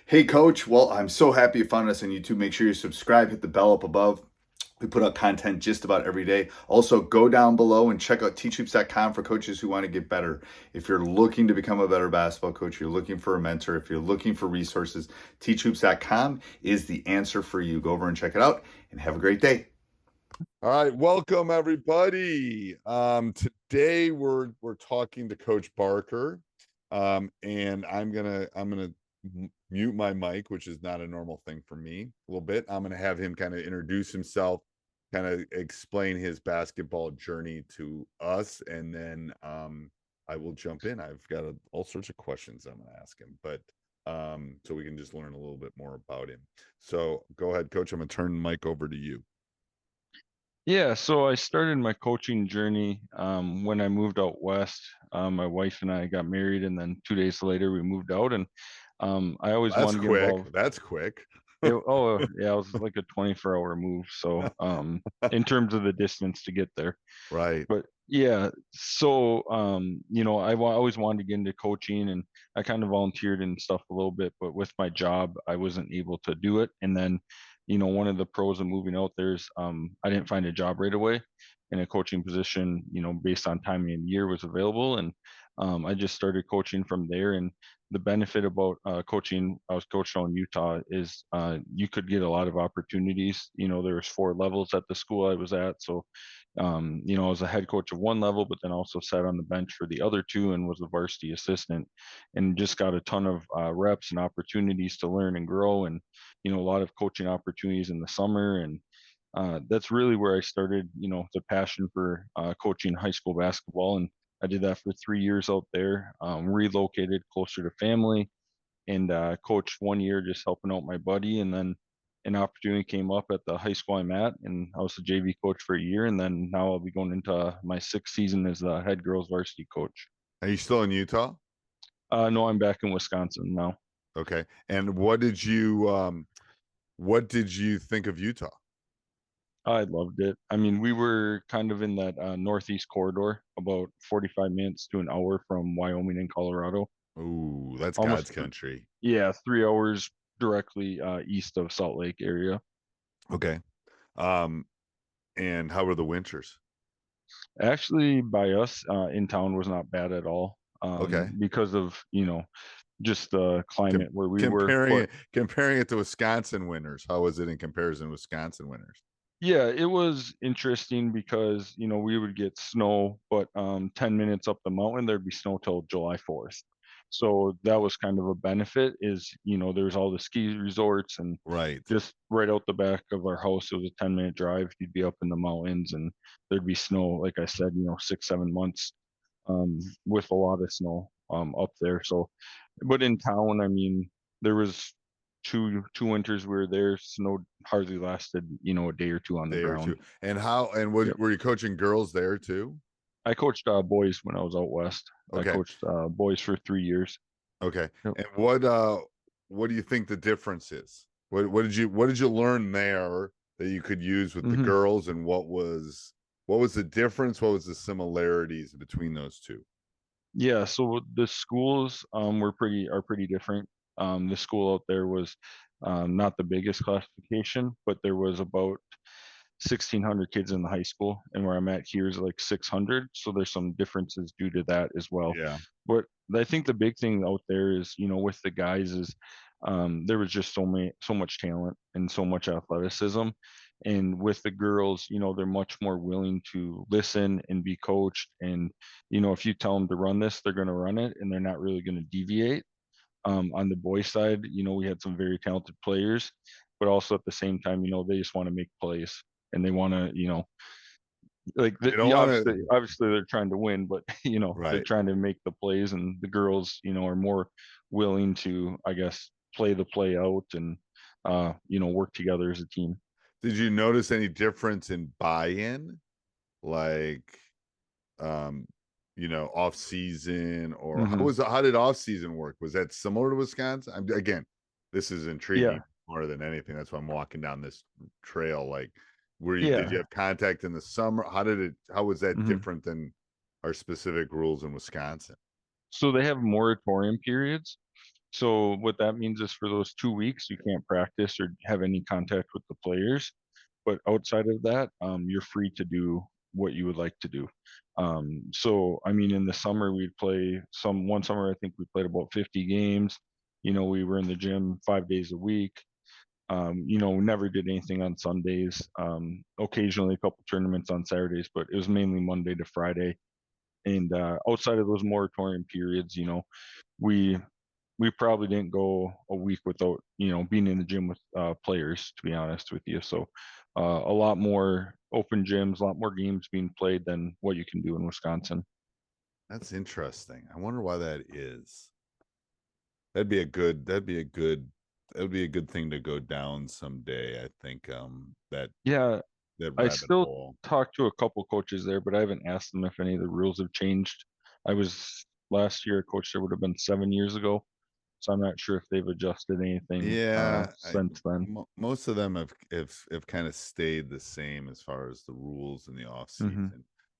Hey, Coach. Well, I'm so happy you found us on YouTube. Make sure you subscribe, hit the bell up above. We put out content just about every day. Also, go down below and check out teachhoops.com for coaches who want to get better. If you're looking to become a better basketball coach, you're looking for a mentor, if you're looking for resources, teachhoops.com is the answer for you. Go over and check it out and have a great day. All right, welcome everybody. Today we're talking to Coach Barker, and I'm gonna mute my mic, which is not a normal thing for me. A little bit. I'm gonna have him kind of introduce himself, kind of explain his basketball journey to us, and then I will jump in. I've got all sorts of questions I'm gonna ask him, but so we can just learn a little bit more about him. So go ahead, Coach. I'm gonna turn the mic over to you. Yeah, so I started my coaching journey when I moved out west. My wife and I got married, and then 2 days later we moved out. And I always That's wanted to get quick. involved. That's quick. Oh yeah, it was like a 24-hour move. So in terms of the distance to get there, Right. but yeah, so always wanted to get into coaching, and I kind of volunteered and stuff a little bit, but with my job I wasn't able to do it. And then one of the pros of moving out there is I didn't find a job right away, and a coaching position based on timing of the year was available. And I just started coaching from there. And the benefit about coaching, I was coaching in Utah, is you could get a lot of opportunities. There was 4 levels at the school I was at. So I was a head coach of one level, but then also sat on the bench for the other two and was a varsity assistant, and just got a ton of reps and opportunities to learn and grow. And a lot of coaching opportunities in the summer. And that's really where I started, the passion for coaching high school basketball. And I did that for 3 years out there, relocated closer to family, and coached 1 year just helping out my buddy. And then an opportunity came up at the high school I'm at, and I was the JV coach for a year. And then now I'll be going into my 6th season as the head girls varsity coach. Are you still in Utah? No, I'm back in Wisconsin now. Okay. And what did you think of Utah? I loved it. I mean, we were kind of in that northeast corridor, about 45 minutes to an hour from Wyoming and Colorado. Ooh, that's God's Almost, country. yeah, 3 hours directly east of Salt Lake area. Okay. Um, and how were the winters? Actually, by us in town was not bad at all, Okay. because of just the Com climate where we were. comparing But it to Wisconsin winters, how was it in comparison to Wisconsin winters? yeah, it was interesting because we would get snow, but 10 minutes up the mountain there'd be snow till July 4th. So that was kind of a benefit. Is there's all the ski resorts, and Right. just right out the back of our house it was a 10-minute drive. You'd be up in the mountains, and there'd be snow, like I said, 6 7 months with a lot of snow up there. So, but in town, I mean, there was two winters we were there. Snow hardly lasted, a day or two on the Day or ground. two. And what Yep. were you coaching girls there too? I coached boys when I was out west. I Okay. coached boys for 3 years. Okay. Yep. And what do you think the difference is? What did you learn there that you could use with the hmm girls, and what was the difference? What was the similarities between those two? Yeah. So the schools are pretty different. The school out there was not the biggest classification, but there was about 1,600 kids in the high school, and where I'm at here is like 600. So there's some differences due to that as well. Yeah. But I think the big thing out there is, with the guys is there was just so much talent and so much athleticism. And with the girls, they're much more willing to listen and be coached. And if you tell them to run this, they're going to run it, and they're not really going to deviate. On the boys side, we had some very talented players, but also at the same time, they just want to make plays, and they want to, like They don't want to. obviously they're trying to win, but they're Right. trying to make the plays. And the girls, are more willing to, I guess, play the play out, and work together as a team. Did you notice any difference in buy-in? Like, um, off season, or hmm how did off season work? Was that similar to Wisconsin? Again, this is intriguing Yeah, more than anything. That's why I'm walking down this trail. Like, did you yeah. have contact in the summer? How was that hmm different than our specific rules in Wisconsin? So they have moratorium periods. So what that means is for those 2 weeks, you can't practice or have any contact with the players. But outside of that, you're free to do what you would like to do. So I mean, in the summer we'd play one summer I think we played about 50 games. We were in the gym 5 days a week. We never did anything on Sundays. Occasionally a couple tournaments on Saturdays, but it was mainly Monday to Friday. And outside of those moratorium periods, we we probably didn't go a week without being in the gym with players, to be honest with you. So a lot more open gyms, a lot more games being played than what you can do in Wisconsin. That's interesting. I wonder why that is. That'd be a good thing to go down someday. I think Yeah, that I rabbit still hole. talk to a couple coaches there, but I haven't asked them if any of the rules have changed. I was last year a coach there would have been 7 years ago, so I'm not sure if they've adjusted anything Yeah, since then. most of them have kind of stayed the same as far as the rules in the off Hmm.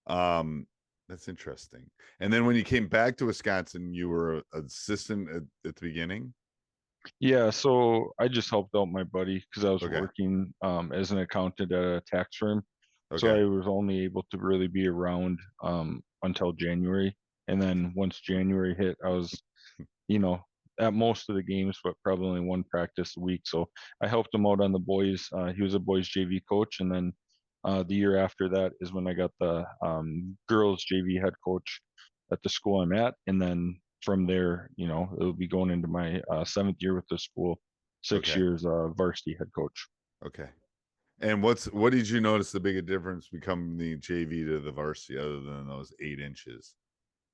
season. That's interesting. And then when you came back to Wisconsin, you were an assistant at the beginning. Yeah, so I just helped out my buddy because I was Okay. working as an accountant at a tax firm. So Okay. I was only able to really be around until January. And then once January hit, I was, you know, at most of the games, but probably only one practice a week. So I helped him out on the boys. He was a boys JV coach. And then the year after that is when I got the girls JV head coach at the school I'm at. And then from there, it'll be going into my 7th year with the school, 6 Okay. years varsity head coach. Okay. And what did you notice the biggest difference becoming the JV to the varsity other than those 8 inches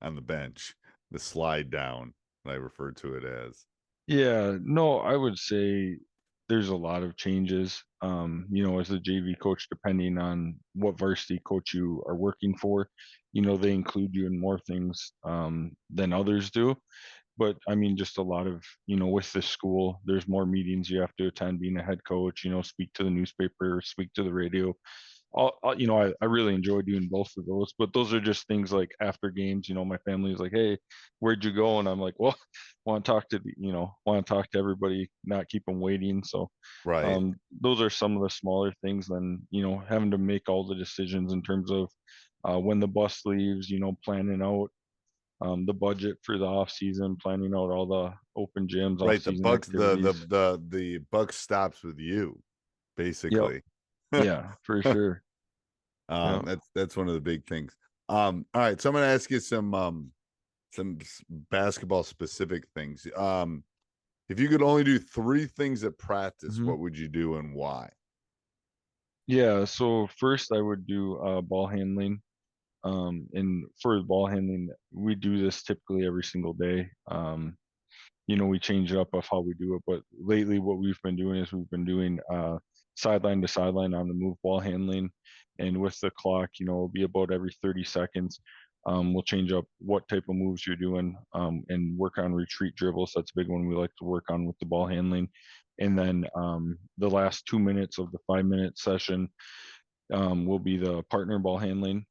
on the bench, the slide down that I referred to it as? Yeah, no, I would say there's a lot of changes. As a JV coach, depending on what varsity coach you are working for, they include you in more things than others do. But I mean, just a lot of, with the school, there's more meetings you have to attend being a head coach, speak to the newspaper, speak to the radio. I really enjoy doing both of those, but those are just things like after games, my family is like, hey, where'd you go? And I'm like, well, want to talk to everybody, not keep them waiting. So Right. those are some of the smaller things than, having to make all the decisions in terms of when the bus leaves, planning out the budget for the off season, planning out all the open gyms, off Right. The season bucks the activities. the buck stops with you, Yep. basically. Yeah, for sure. Yeah. That's one of the big things. All right, so I'm gonna ask you some basketball specific things. If you could only do 3 things at practice, Hmm. what would you do and why? Yeah. So first I would do ball handling. And for ball handling, we do this typically every single day. We change it up of how we do it, but lately what we've been doing is we've been doing sideline to sideline on the move ball handling, and with the clock, it'll be about every 30 seconds. We'll change up what type of moves you're doing and work on retreat dribbles. That's a big one we like to work on with the ball handling. And then the last 2 minutes of the 5-minute session will be the partner ball handling,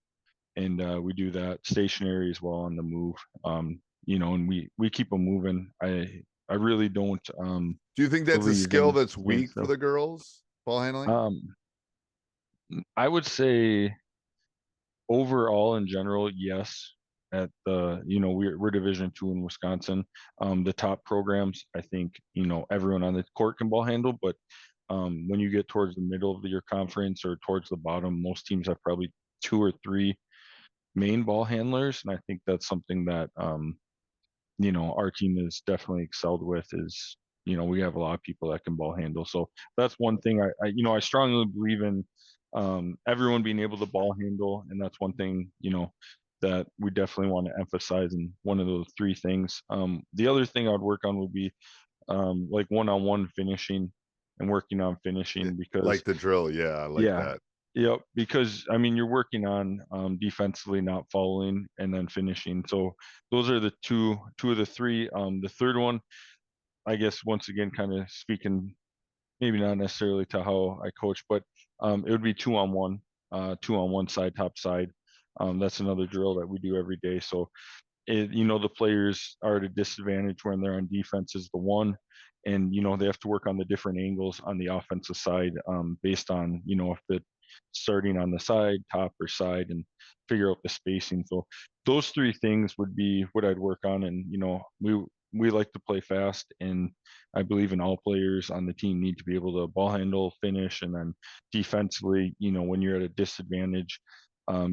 and we do that stationary as well on the move. And we keep them moving. I really don't Do you think that's a believe skill in that's staying weak for still. the girls, ball handling? I would say overall in general, yes. At the we're Division II in Wisconsin. The top programs, I think everyone on the court can ball handle, but when you get towards the middle of your conference or towards the bottom, most teams have probably 2 or 3 main ball handlers, and I think that's something that our team has definitely excelled with. Is we have a lot of people that can ball handle, so that's one thing I strongly believe in, everyone being able to ball handle, and that's one thing that we definitely want to emphasize in one of those 3 things. The other thing I'd work on would be like one-on-one finishing and working on finishing, because Like the drill, yeah, I like yeah. that. Yep. Because I mean, you're working on defensively not fouling and then finishing. So those are the two of the 3. The third one, I guess, once again, kind of speaking, maybe not necessarily to how I coach, but it would be 2-on-1, 2-on-1 side top side. That's another drill that we do every day. So the players are at a disadvantage when they're on defense is the one, and they have to work on the different angles on the offensive side, based on if the starting on the side, top or side, and figure out the spacing. So those three things would be what I'd work on. And we like to play fast, and I believe in all players on the team need to be able to ball handle, finish, and then defensively, when you're at a disadvantage,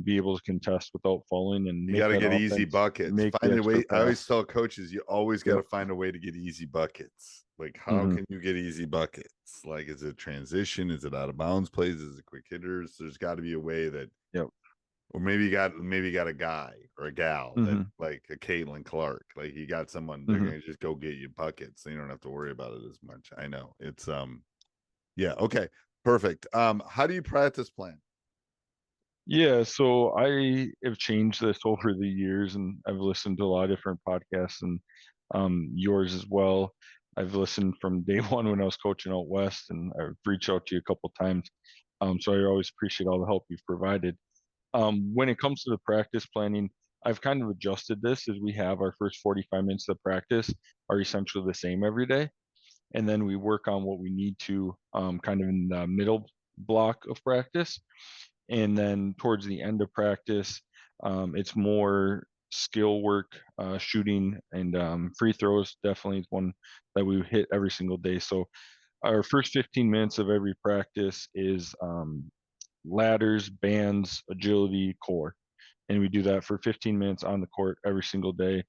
be able to contest without falling and You make got to that get easy offense buckets. make the Find a extra way. I always pass. tell coaches, you always got to Yep. find a way to get easy buckets. Like, how Mhm. can you get easy buckets? Like, is it transition? Is it out of bounds plays? Is it quick hitters? There's got to be a way that, Yep. or maybe you got a guy or a gal that, Mhm. like a Caitlin Clark. Like, you got someone they're Mhm. gonna just go get you buckets. So you don't have to worry about it as much. I know it's yeah, okay, perfect. How do you practice plan? Yeah, so I have changed this over the years, and I've listened to a lot of different podcasts, and yours as well. I've listened from day one when I was coaching out west, and I've reached out to you a couple times. So I always appreciate all the help you've provided. When it comes to the practice planning, I've kind of adjusted this as we have our first 45 minutes of practice are essentially the same every day, and then we work on what we need to, kind of in the middle block of practice. And then towards the end of practice, it's more skill work, shooting, and free throws. Definitely is one that we hit every single day. So our first 15 minutes of every practice is ladders, bands, agility, core, and we do that for 15 minutes on the court every single day.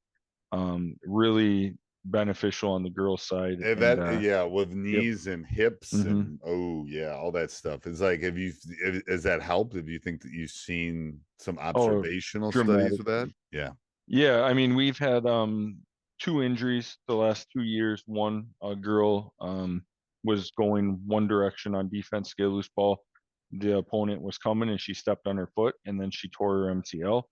Really beneficial on the girls' side, and Yeah, with yep. knees and hips Hmm. and oh yeah, all that stuff. It's like, has that helped? Have you think that you've seen some Oh, observational studies with that? dramatically. Yeah. Yeah, I mean, we've had two injuries the last 2 years. One, a girl was going one direction on defense, get a loose ball. The opponent was coming and she stepped on her foot and then she tore her MCL.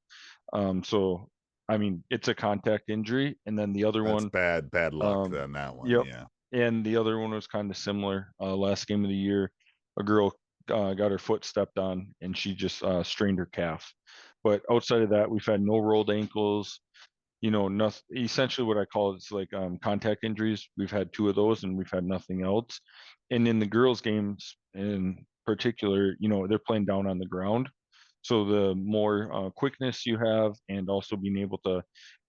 So I mean, it's a contact injury. And then the other That's one, bad luck um, on that one. yep. Yeah. And the other one was kind of similar. Last game of the year, a girl got her foot stepped on and she just strained her calf. But outside of that, we've had no rolled ankles, nothing. Essentially, what I call it's like contact injuries. We've had two of those, and we've had nothing else. And in the girls' games, in particular, they're playing down on the ground, so the more quickness you have, and also being able to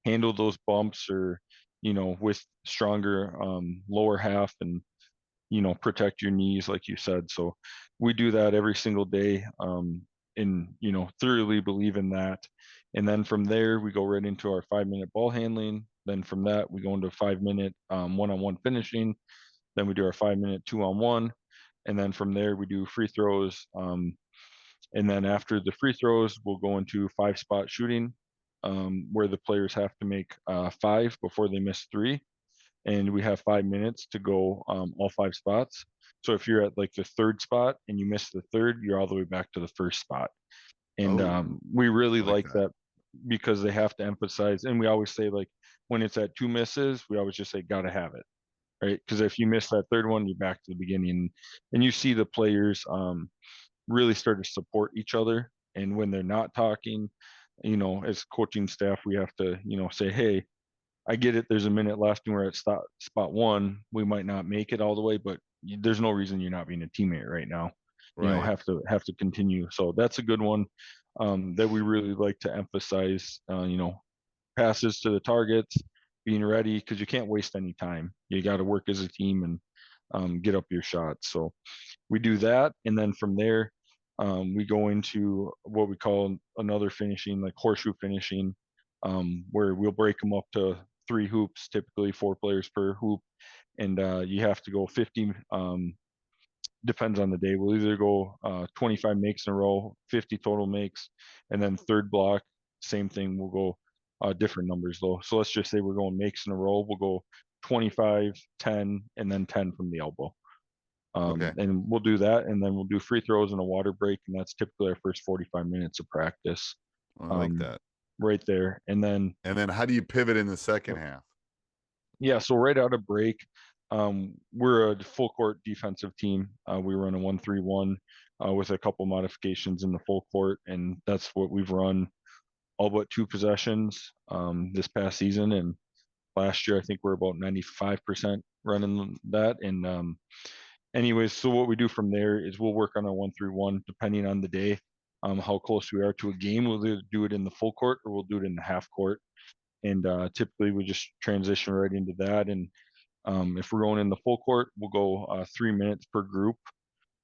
handle those bumps, or with stronger lower half, and protect your knees, like you said. So we do that every single day, and thoroughly believe in that. And then from there, we go right into our 5 minute ball handling. Then from that, we go into 5 minute one-on-one finishing. Then we do our 5 minute two-on-one. And then from there, we do free throws. And then after the free throws, we'll go into 5 spot shooting, where the players have to make 5 before they miss 3, and we have 5 minutes to go all 5 spots. So if you're at like the third spot and you miss the third, you're all the way back to the first spot. And Oh, we really I like like that. that, because they have to emphasize, and we always say, like, when it's at 2 misses, we always just say gotta have it, right? Because if you miss that third one, you're back to the beginning, and you see the players really start to support each other. And when they're not talking, as coaching staff, we have to say, hey, I get it. There's a minute left and we're at spot one. We might not make it all the way, but there's no reason you're not being a teammate right now. Right. Have to continue. So that's a good one, that we really like to emphasize. Passes to the targets, being ready, because you can't waste any time. You got to work as a team and get up your shots. So we do that, and then from there, we go into what we call another finishing, like horseshoe finishing, where we'll break them up to 3 hoops, typically 4 players per hoop, and you have to go 50. Depends on the day. We'll either go 25 makes in a row, 50 total makes, and then third block, same thing. We'll go different numbers though. So let's just say we're going makes in a row. We'll go 25, 10, and then 10 from the elbow. Okay. And we'll do that, and then we'll do free throws and a water break, and that's typically our first 45 minutes of practice, I like um, that. right there. And then, And then how do you pivot in the second half? yeah, so right out of break, we're a full court defensive team. We run a 1-3-1 with a couple modifications in the full court, and that's what we've run all but 2 possessions this past season, and last year I think we're about 95% running that. And anyways, so what we do from there is we'll work on a 1-3-1 depending on the day, how close we are to a game. We'll either do it in the full court or we'll do it in the half court. And typically we just transition right into that. And if we're going in the full court, we'll go 3 minutes per group.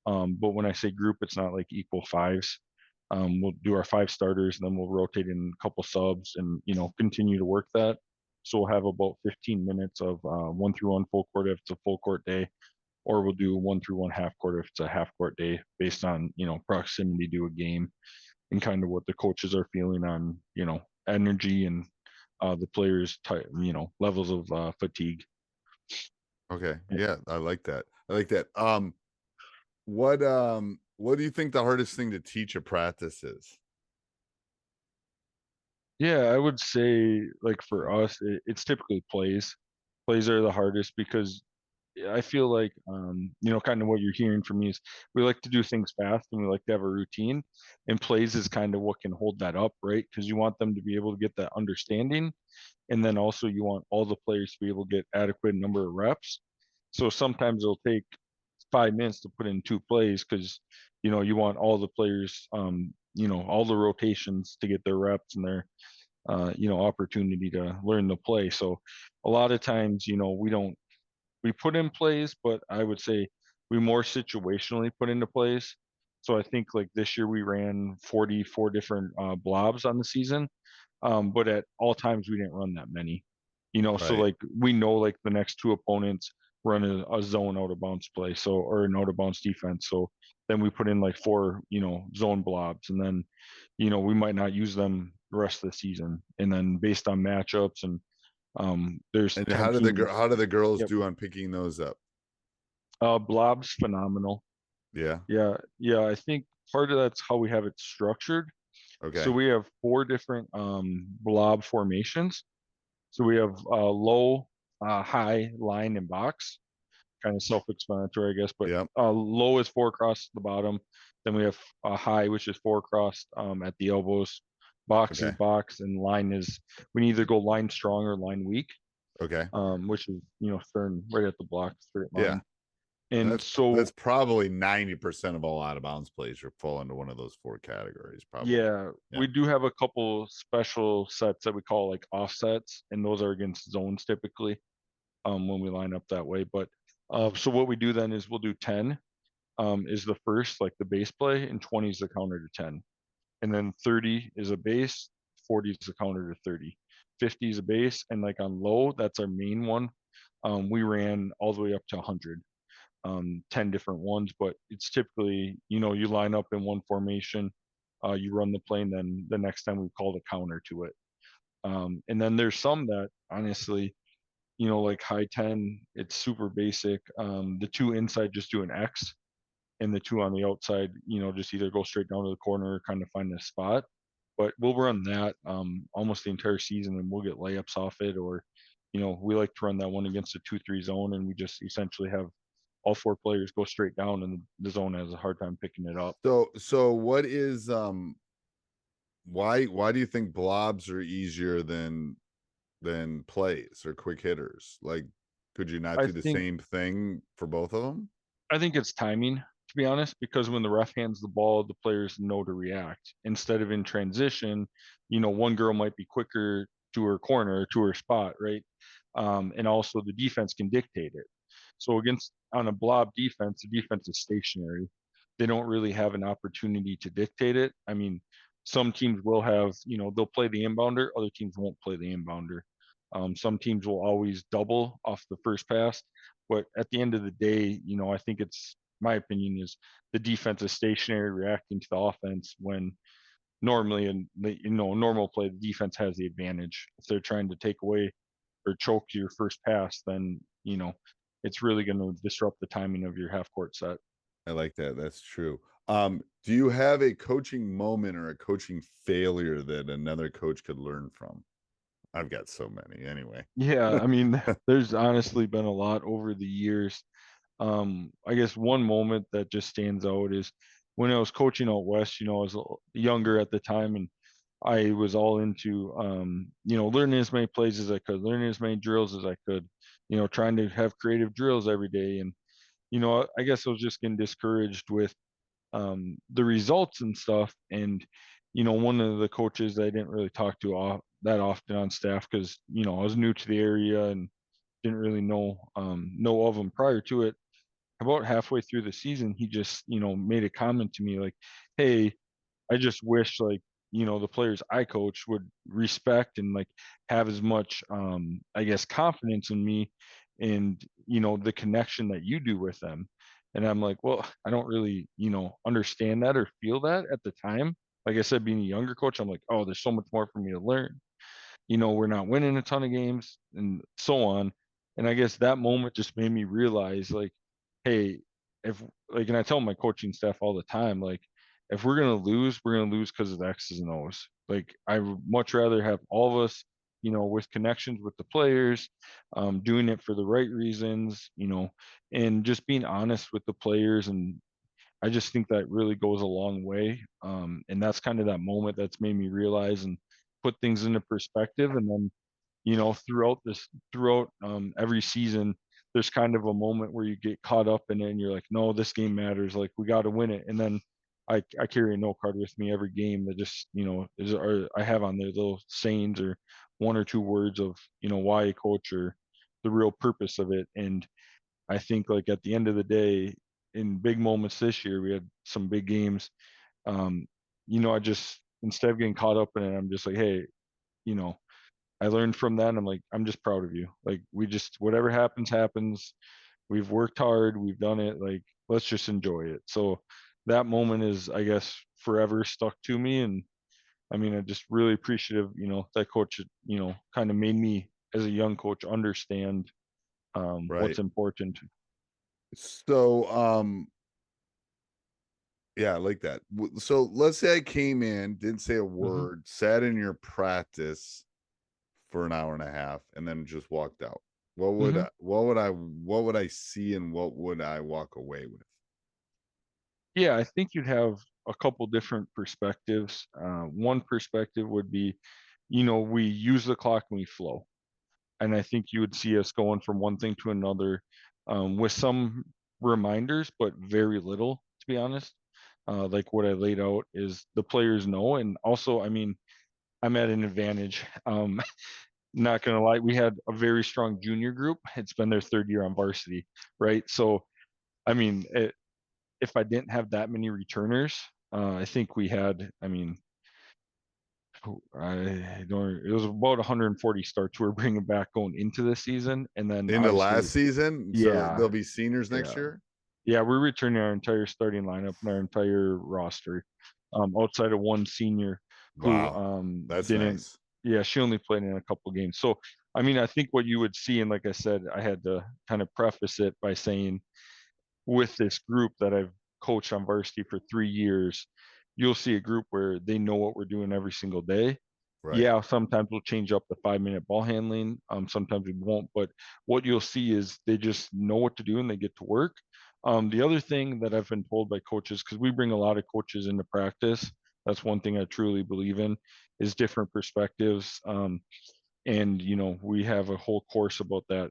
But when I say group, it's not like equal fives. We'll do our 5 starters, and then we'll rotate in a couple subs, and continue to work that. So we'll have about 15 minutes of 1-3-1 full court if it's a full court day, or we'll do 1-3-1 half court if it's a half court day, based on proximity to a game and kind of what the coaches are feeling on energy and the players' levels of fatigue. Okay. Yeah, I like that. What do you think the hardest thing to teach a practice is? Yeah, I would say, like, for us, it's typically plays. Plays are the hardest because I feel like, kind of what you're hearing from me is we like to do things fast and we like to have a routine, and plays is kind of what can hold that up, right? Because you want them to be able to get that understanding, and then also you want all the players to be able to get adequate number of reps. So sometimes it'll take 5 minutes to put in 2 plays because you want all the players, all the rotations to get their reps and their opportunity to learn the play. So a lot of times, we put in plays, but I would say we more situationally put into plays. So I think, like, this year we ran 44 different blobs on the season, but at all times we didn't run that many. So, Right. like, we know, like, the next 2 opponents run a zone out of bounds play, so, or an out of bounds defense. So then we put in like 4 zone blobs, and then we might not use them the rest of the season. And then based on matchups, and there's And 10 teams. how do the girls Yep. do on picking those up? Blob's phenomenal. Yeah. Yeah, I think part of that's how we have it structured. So Okay. we have 4 different blob formations. So we have low, high, line, and box. Kind of self-explanatory, I guess. But Yep. low is 4 across the bottom. Then we have high, which is 4 across at the elbows. Box is Okay. box, and line is, we can either go line strong or line weak, Okay. which is stern right at the block, straight line. Yeah. And That's so probably 90% of all out of bounds plays or fall into one of those 4 categories, probably. yeah, Yeah. we do have a couple special sets that we call like offsets, and those are against zones typically, when we line up that way. But so what we do then is we'll do 10 is the first, like, the base play, and 20 is the counter to 10. And then 30 is a base, 40 is a counter to 30. 50 is a base, and, like, on low, that's our main one. We ran all the way up to 100, 10 different ones, but it's typically, you line up in one formation, you run the play, and then the next time we call the counter to it. And then there's some that honestly, like high 10, it's super basic. The 2 inside just do an X, and the 2 on the outside, just either go straight down to the corner or kind of find a spot. But we'll run that almost the entire season, and we'll get layups off it. Or, we like to run that one against a 2-3 zone, and we just essentially have all 4 players go straight down, and the zone has a hard time picking it up. So what is why do you think blobs are easier than plays or quick hitters? Like, could you not I do the think same thing for both of them? I think it's timing, to be honest, because when the ref hands the ball, the players know to react. Instead of in transition, one girl might be quicker to her corner, to her spot, right? And also the defense can dictate it. So on a blob defense, the defense is stationary. They don't really have an opportunity to dictate it. I mean, some teams will have, they'll play the inbounder, other teams won't play the inbounder. Some teams will always double off the first pass, but at the end of the day, I think it's, my opinion is, the defense is stationary reacting to the offense, when normally in the normal play, the defense has the advantage. If they're trying to take away or choke your first pass, then it's really going to disrupt the timing of your half court set. I like that. That's true. Do you have a coaching moment or a coaching failure that another coach could learn from? I've got so many anyway. Yeah, I mean, there's honestly been a lot over the years. I guess one moment that just stands out is when I was coaching out west. I was younger at the time, and I was all into, learning as many plays as I could, learning as many drills as I could, trying to have creative drills every day. And, I guess I was just getting discouraged with the results and stuff. And, one of the coaches I didn't really talk to that often on staff, because, I was new to the area and didn't really know of him prior to it. About halfway through the season, he just, made a comment to me like, "Hey, I just wish like, the players I coach would respect and like have as much I guess confidence in me and the connection that you do with them." And I'm like, well, I don't really, understand that or feel that at the time. Like I said, being a younger coach, I'm like, oh, there's so much more for me to learn. We're not winning a ton of games and so on. And I guess that moment just made me realize like, hey, if like, and I tell my coaching staff all the time, like, if we're gonna lose, we're gonna lose because of the X's and O's. Like, I would much rather have all of us, with connections with the players, doing it for the right reasons, and just being honest with the players. And I just think that really goes a long way. And that's kind of that moment that's made me realize and put things into perspective. And then, throughout every season, there's kind of a moment where you get caught up in it and you're like, no, this game matters. Like, we got to win it. And then I carry a note card with me every game that just, or I have on there little sayings or one or two words of, why I coach or the real purpose of it. And I think like at the end of the day, in big moments this year, we had some big games. Um, I just, instead of getting caught up in it, I'm just like, hey, you know, I learned from that. And I'm like, I'm just proud of you. Like, we just, whatever happens, happens. We've worked hard. We've done it. Like, let's just enjoy it. So that moment is, I guess, forever stuck to me. And I mean, I'm just really appreciative, that coach, kind of made me as a young coach understand Right. what's important. So, yeah, I like that. So let's say I came in, didn't say a Hmm. word, sat in your practice for an hour and a half, and then just walked out. Hmm. What would I see and what would I walk away with? Yeah, I think you'd have a couple different perspectives. One perspective would be, we use the clock and we flow. And I think you would see us going from one thing to another, with some reminders, but very little, to be honest. Like what I laid out is the players know. And also, I mean, I'm at an advantage. Not gonna lie, we had a very strong junior group. It's been their third year on varsity, right? So, I mean, if I didn't have that many returners, I think we had, I mean, I don't, it was about 140 starts we were bringing back going into the season. And then Into last obviously, season, so yeah, there'll be seniors next yeah, year. yeah, we're returning our entire starting lineup and our entire roster, outside of one senior who Wow, that's didn't, nice. yeah, she only played in a couple games. So, I mean, I think what you would see, and like I said, I had to kind of preface it by saying, with this group that I've coached on varsity for 3 years, you'll see a group where they know what we're doing every single day. Right. Yeah, sometimes we'll change up the 5 minute ball handling. Sometimes we won't, but what you'll see is they just know what to do and they get to work. The other thing that I've been told by coaches, because we bring a lot of coaches into practice, that's one thing I truly believe in, is different perspectives. And we have a whole course about that,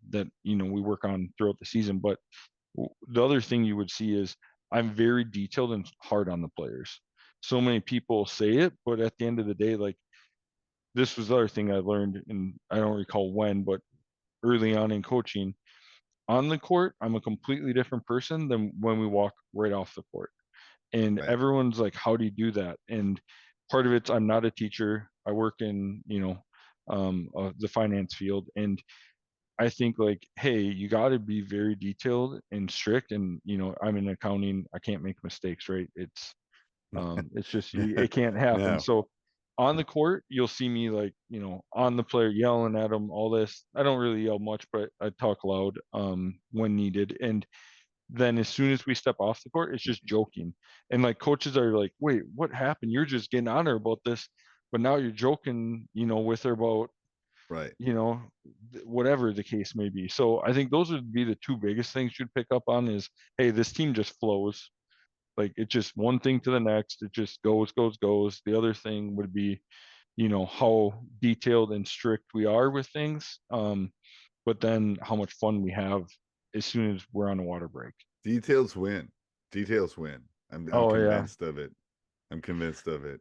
that we work on throughout the season. But the other thing you would see is I'm very detailed and hard on the players. So many people say it, but at the end of the day, like, this was the other thing I learned, and I don't recall when, but early on in coaching, on the court, I'm a completely different person than when we walk right off the court. And Right. everyone's like, how do you do that? And part of it's, I'm not a teacher. I work in, the finance field. And I think like, hey, you got to be very detailed and strict. And I'm in accounting. I can't make mistakes, right? It's just it can't happen. Yeah. So on the court, you'll see me like on the player yelling at them, all this. I don't really yell much, but I talk loud when needed. And then as soon as we step off the court, it's just joking. And like coaches are like, wait, what happened? You're just getting on her about this, but now you're joking, with her about Right. you know whatever the case may be. So I think those would be the two biggest things you'd pick up on is, hey, this team just flows. Like it's just one thing to the next. It just goes. The other thing would be, how detailed and strict we are with things. But then how much fun we have as soon as we're on a water break. Details win. Details win. I'm Oh yeah. convinced of it. I'm convinced of it.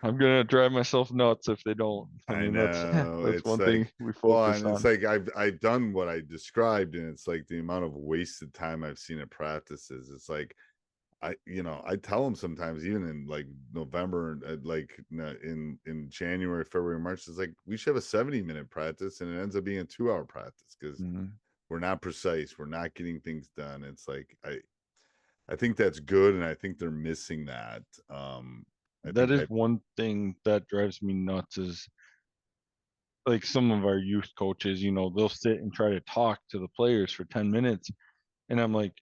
I'm gonna drive myself nuts if they don't. I I mean, that's know. that's It's one thing like, we well, focus and it's on. like I've done what I described, and it's like the amount of wasted time I've seen at practices. It's like I tell them sometimes, even in like November, in January, February, March, it's like we should have a 70-minute practice, and it ends up being a 2-hour practice because Mhm. we're not precise, we're not getting things done. It's like I think that's good, and I think they're missing that. I That think is that one thing that drives me nuts is like some of our youth coaches, they'll sit and try to talk to the players for 10 minutes. And I'm like,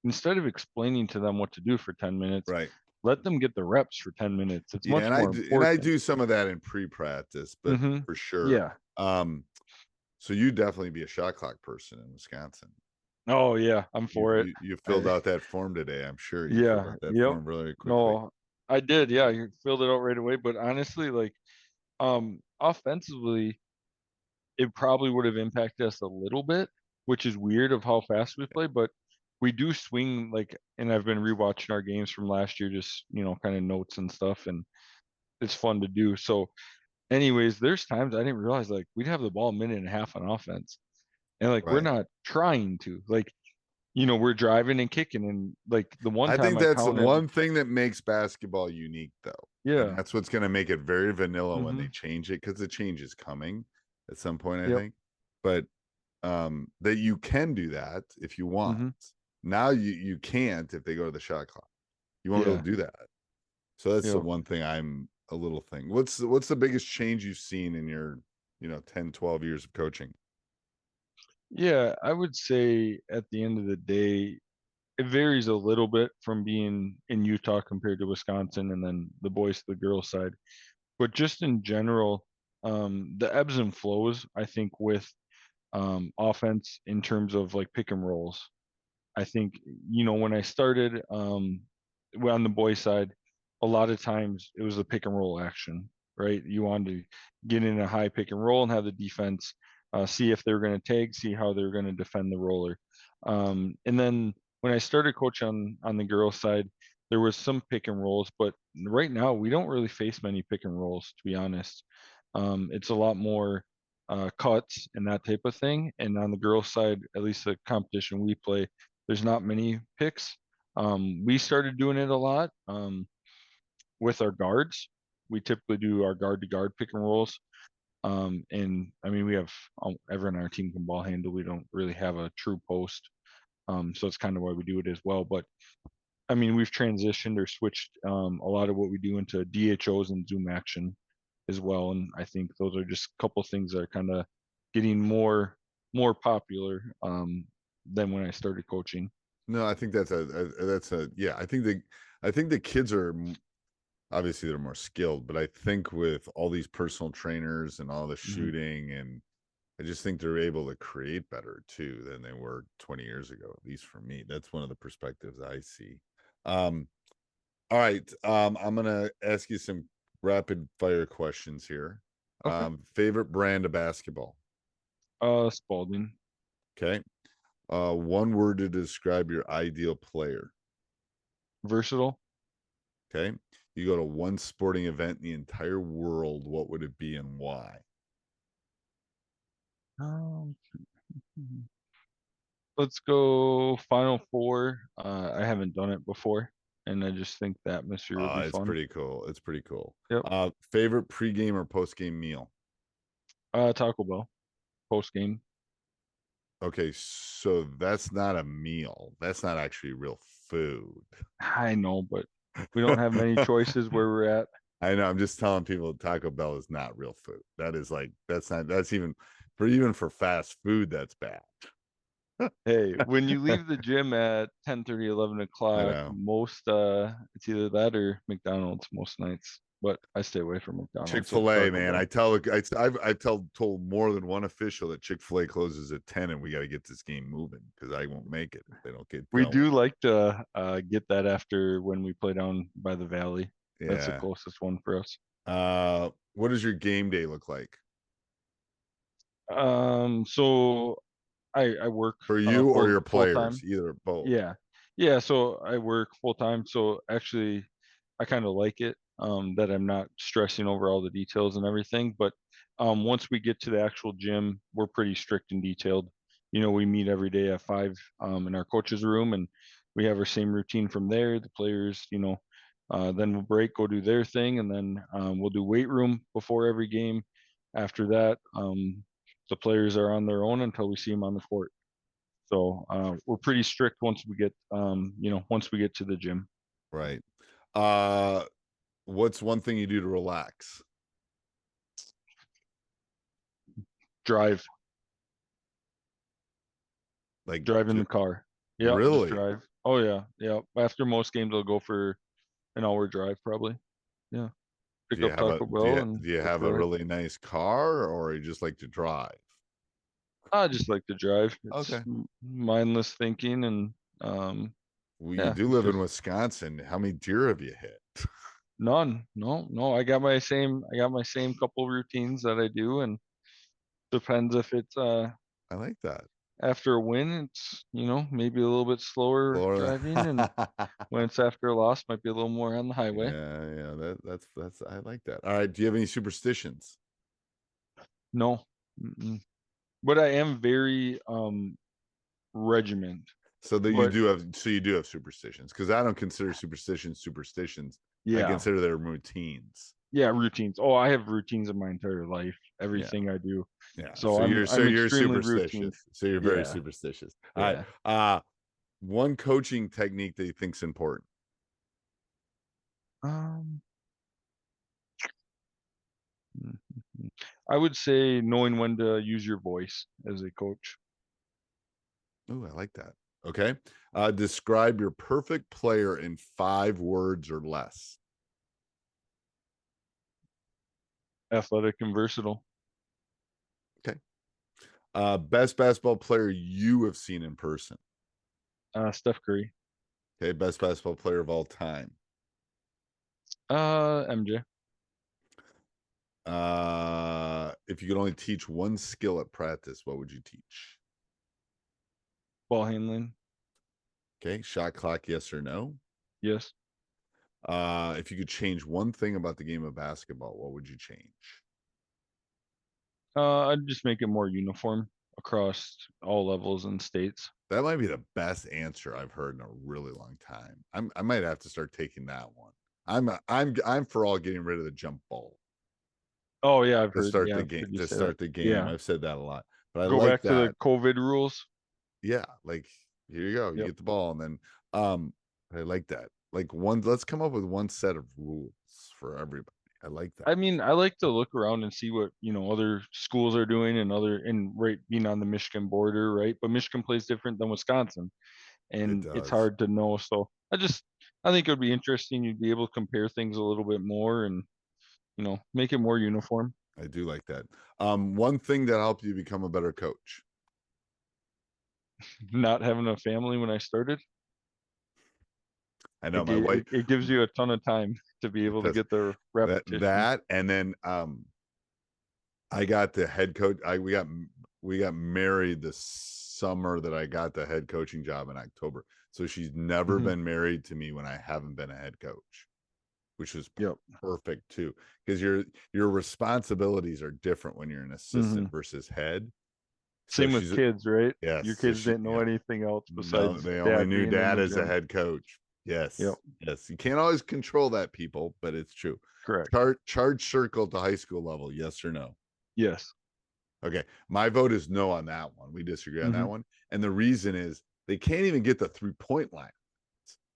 instead of explaining to them what to do for 10 minutes, right. let them get the reps for 10 minutes. It's Yeah, much and more I important. do some of that in pre-practice, but Hmm. for sure. Yeah. So you definitely be a shot clock person in Wisconsin. Oh yeah. I'm for it. You filled I, out that form today. I'm sure you filled yeah. out that Yep. form really quickly. No, I did. Yeah. You filled it out right away. But honestly, like, offensively, it probably would have impacted us a little bit, which is weird of how fast we play, but we do swing like, and I've been rewatching our games from last year, just, kind of notes and stuff, and it's fun to do. So anyways, there's times I didn't realize like we'd have the ball a minute and a half on offense. And like we're Right. not trying to. Like, we're driving and kicking, and like the one I time think I that's the counted, one thing that makes basketball unique, though. And yeah. that's what's going to make it very vanilla when Mm-hmm. they change it, because the change is coming at some point, I Yep. think. But that you can do that if you want. Mm-hmm. Now you can't if they go to the shot clock. You won't be able Yeah. to do that. So that's the Yep. one thing I'm a little thing. What's the biggest change you've seen in your 10, 12 years of coaching? Yeah, I would say at the end of the day, it varies a little bit from being in Utah compared to Wisconsin, and then the boys to the girls side. But just in general, the ebbs and flows, I think, with offense in terms of like pick and rolls. I think, when I started on the boys side, a lot of times it was a pick and roll action, right? You wanted to get in a high pick and roll and have the defense see if they're going to tag, see how they're going to defend the roller. And then when I started coaching on the girls side, there was some pick and rolls, but right now we don't really face many pick and rolls, to be honest. It's a lot more cuts and that type of thing. And on the girls side, at least the competition we play, there's not many picks. We started doing it a lot with our guards. We typically do our guard to guard pick and rolls. And I mean, we have everyone on our team can ball handle. We don't really have a true post. So it's kind of why we do it as well. But I mean, we've transitioned or switched a lot of what we do into DHOs and zoom action as well. And I think those are just a couple things that are kind of getting more popular than when I started coaching. No, I think that's a yeah. I think the kids are obviously they're more skilled, but I think with all these personal trainers and all the Mm-hmm. shooting, and I just think they're able to create better too than they were 20 years ago. At least for me, that's one of the perspectives I see. Um, all right, I'm gonna ask you some rapid fire questions here. Okay. Favorite brand of basketball? Spalding. Okay. One word to describe your ideal player. Versatile. Okay. You go to one sporting event in the entire world, what would it be and why? Um, let's go Final Four. I haven't done it before, and I just think the atmosphere would be It's fun. pretty cool. It's pretty cool. Yep. Favorite pregame or postgame meal? Taco Bell post game. Okay, so that's not a meal. That's not actually real food. I know, but we don't have many choices where we're at. I know. I'm just telling people Taco Bell is not real food. That is like that's even for fast food, that's bad. Hey, when you leave the gym at 10:30, 11 I o'clock, know. most it's either that or McDonald's most nights. but I stay away from McDonald's. It's Chick-fil-A, Taco man. Bell. I've told more than one official that Chick-fil-A closes at 10 and we got to get this game moving because I won't make it if they don't get We going. do like to get that after when we play down by the valley. That's the Yeah. closest one for us. What does your game day look like So I work for you or your full players? time. Either or both. Yeah. So I work full time. So actually, I kind of like it that I'm not stressing over all the details and everything. But once we get to the actual gym, we're pretty strict and detailed. We meet every day at 5 in our coach's room, and we have our same routine from there. The players, then we'll break, go do their thing, and then we'll do weight room before every game. After that, the players are on their own until we see them on the court. So we're pretty strict once we get, once we get to the gym. Right. What's one thing you do to relax? Drive Like in the car. Yeah, just really? drive. Oh yeah. After most games, I'll go for an hour drive probably. Yeah. Pick up Taco Bell and do you go have for a ride. really nice car or you just like to drive? I just like to drive. It's Okay. mindless thinking, and Well, you yeah, do it's live in just Wisconsin. How many deer have you hit? none. No. I got my same couple routines that I do, and depends if it's I like that. after a win, it's maybe a little bit slower Florida. driving, and when it's after a loss, might be a little more on the highway. Yeah. That's I like that. All right. Do you have any superstitions? No. Mm-mm. But I am very regiment. So that But you do have superstitions because I don't consider superstitions. I yeah, consider them routines. routines. Oh, I have routines in my entire life. Yeah. Everything I do. Yeah. So So I'm you're extremely routine. superstitious. So you're very Yeah. superstitious. All Yeah. right. One coaching technique that you think's important. Um I would say knowing when to use your voice as a coach. Oh, I like that. Okay. Describe your perfect player in 5 words or less. Athletic and versatile. Okay. Best basketball player you have seen in person. Steph Curry. Okay. Best basketball player of all time. MJ. If you could only teach one skill at practice, what would you teach? Ball handling. Okay. Shot clock, yes or no? Yes. If you could change one thing about the game of basketball, what would you change? I'd just make it more uniform across all levels and states. That might be the best answer I've heard in a really long time. I might have to start taking that one. I'm for all getting rid of the jump ball Oh yeah, I've to heard. start Yeah, the I've game heard you to say that. start the game. Yeah. I've said that a lot, but I Go like back to the that. COVID rules. Yeah, like here you go. You Yep. get the ball, and then I like that. Like let's come up with one set of rules for everybody. I like that. I mean, I like to look around and see what other schools are doing, and right being on the Michigan border, right? But Michigan plays different than Wisconsin, It and it's does. hard to know. So I think it would be interesting. You'd be able to compare things a little bit more, and make it more uniform. I do like that. One thing that helped you become a better coach. Not having a family when I started, I know my wife. it gives you a ton of time to be It able to does get the repetition. that, and then I got the head coach. We got married the summer that I got the head coaching job in October. So she's never Mhm. been married to me when I haven't been a head coach, which was Yep. perfect too. Because your responsibilities are different when you're an assistant Mhm. versus head. So Same with she's kids, right? yes. Your So kids didn't know yeah. anything else No, besides they only dad knew being in dad the as a gym. head coach. Yep. Yes. You can't always control that, people, but it's true. Correct. Charge circle to high school level, yes or no? Yes. Okay, my vote is no on that one. We disagree on that Mhm. one, and the reason is they can't even get the 3-point line.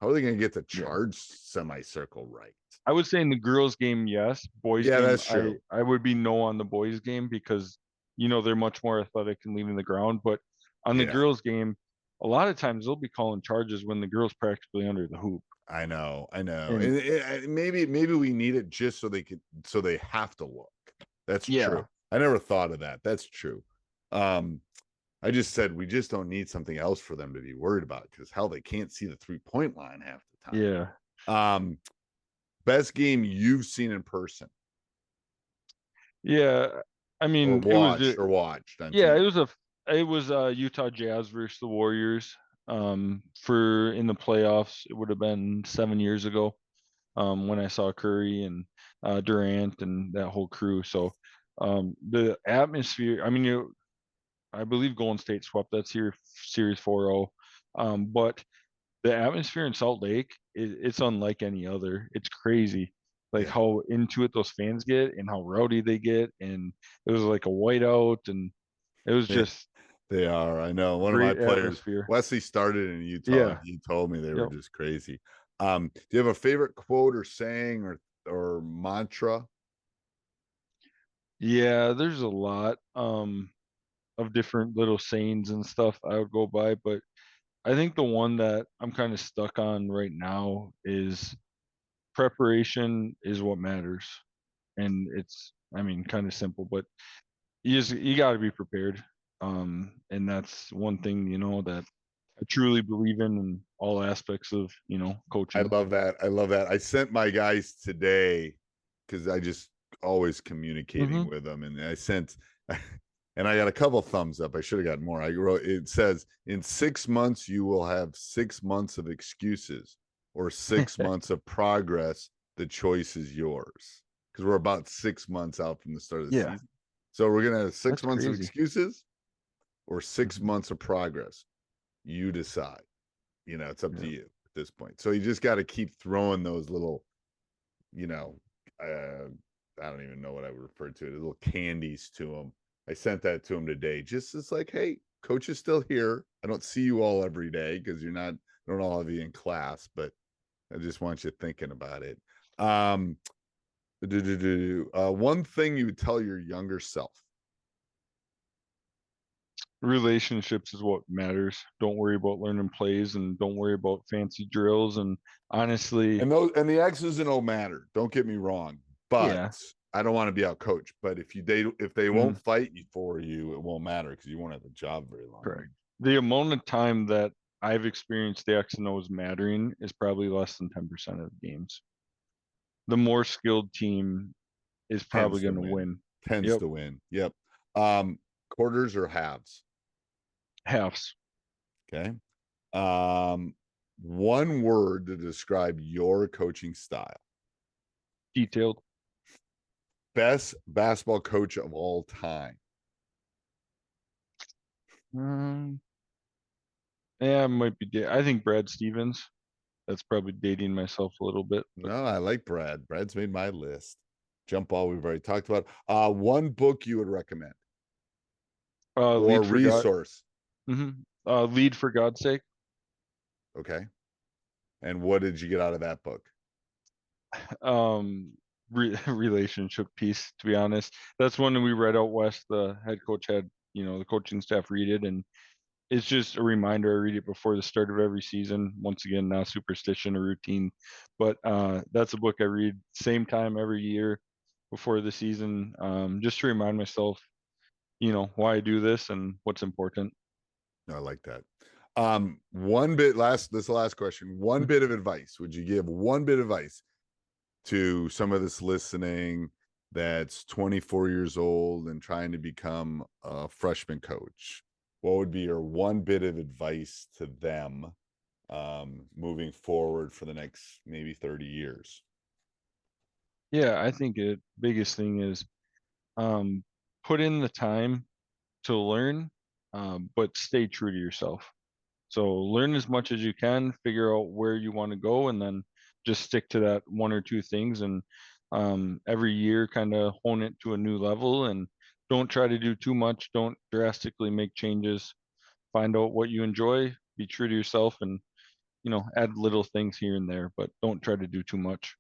How are they going to get the Yeah. charge semicircle right? I would say in the girls' game, yes. Boys' Yeah, game, that's true. I would be no on the boys' game because they're much more athletic and leaving the ground. But on the Yeah, girls' game, a lot of times they'll be calling charges when the girls practically under the hoop. I know. And And maybe we need it just so they have to look. That's yeah, true. I never thought of that. That's true. I just said we just don't need something else for them to be worried about, because hell, they can't see the 3-point line half the time. yeah, Best game you've seen in person yeah. I or mean, it was watched on yeah, TV. it was Utah Jazz versus the Warriors. For in the playoffs, it would have been 7 years ago. When I saw Curry and Durant and that whole crew. So the atmosphere. I mean, I believe Golden State swept that series 4-0. But the atmosphere in Salt Lake, it's unlike any other. It's crazy, like Yeah, how into it those fans get and how rowdy they get. And it was like a whiteout, and it was yeah, just they are. I know. One of my great players, atmosphere. Wesley, started in Utah, and Yeah. he told me they were Yep. just crazy. Do you have a favorite quote or saying or mantra? Yeah, there's a lot of different little sayings and stuff I would go by, but I think the one that I'm kind of stuck on right now is preparation is what matters. And it's, I mean, kind of simple, but you got to be prepared. And that's one thing, that I truly believe in all aspects of, I coaching. love that. I love that. I sent my guys today because I just always Mm-hmm. communicating with them, and I sent, and I got a couple thumbs up. I should have got more. I wrote, it says, in 6 months you will have 6 months of excuses, or 6 months of progress. The choice is yours, because we're about 6 months out from the start of the Yeah, season. So we're gonna have six that's months of crazy. excuses or six Hmm. months of progress. You decide. It's up to Yeah. you at this point. So you just got to keep throwing those little, you know, uh, I don't even know what I would refer to it, little candies to them. I sent that to him today. Just as like, hey, coach is still here. I don't see you all every day because I don't all have you in class, but I just want you thinking about it. Um, one thing you would tell your younger self. Relationships is what matters. Don't worry about learning plays and don't worry about fancy drills. And honestly, And the X's and O matter. Don't get me wrong, but yeah, I don't want to be out coached. But if they mhm, won't fight you for you, it won't matter because you won't have a job very long. correct. The amount of time that I've experienced the X and O's mattering is probably less than 10% of the games. The more skilled team is probably Tends to going to win. win. Tends Yep. to win. Yep. Quarters or halves. Halves. Okay. Um, one word to describe your coaching style. Detailed. Best basketball coach of all time. Um, yeah, it might be. I think Brad Stevens. That's probably dating myself a little bit, but No, I like Brad. Brad's made my list. Jump ball, we've already talked about. One book you would recommend or lead for God. resource. Hmm. Lead for God's sake. Okay. And what did you get out of that book? Relationship piece, to be honest. That's one that we read out west. The head coach had, the coaching staff read it, and it's just a reminder. I read it before the start of every season. Once again, not superstition or routine, but that's a book I read same time every year before the season, just to remind myself, why I do this and what's important. I like that. One bit last, this last question. One bit of advice. Would you give one bit of advice to some of this listening that's 24 years old and trying to become a freshman coach? What would be your one bit of advice to them moving forward for the next maybe 30 years? Yeah, I think the biggest thing is um, put in the time to learn, but stay true to yourself. So learn as much as you can, figure out where you want to go, and then just stick to that one or two things. And every year, kind of hone it to a new level. And don't try to do too much. Don't drastically make changes. Find out what you enjoy. Be true to yourself, and add little things here and there, but don't try to do too much.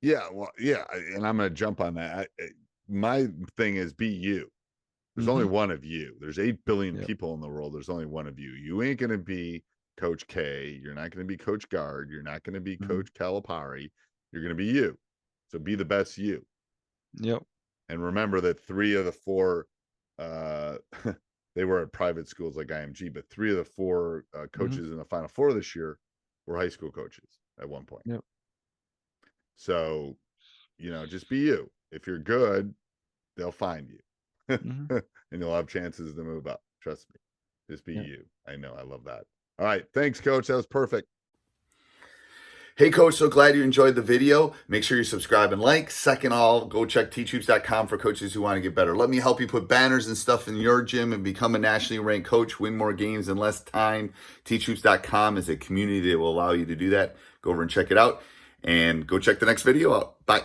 Yeah, well, yeah, and I'm going to jump on that. My thing is be you. There's only Mm-hmm. one of you. There's 8 billion Yeah. people in the world. There's only one of you. You ain't going to be Coach K. You're not going to be Coach Guard. You're not going to be Mhm. Coach Calipari. You're going to be you. So be the best you. Yep. And remember that 3 of the 4, they were at private schools like IMG, but 3 of the 4 coaches in the Final Four this year were high school coaches at one point. Yep. So, just be you. If you're good, they'll find you. Mhm. And you'll have chances to move up. Trust me. Just be Yep. you. I know. I love that. All right. Thanks, Coach. That was perfect. Hey, Coach, so glad you enjoyed the video. Make sure you subscribe and like. Second all, go check teachhoops.com for coaches who want to get better. Let me help you put banners and stuff in your gym and become a nationally ranked coach, win more games in less time. Teachhoops.com is a community that will allow you to do that. Go over and check it out, and go check the next video out. Bye.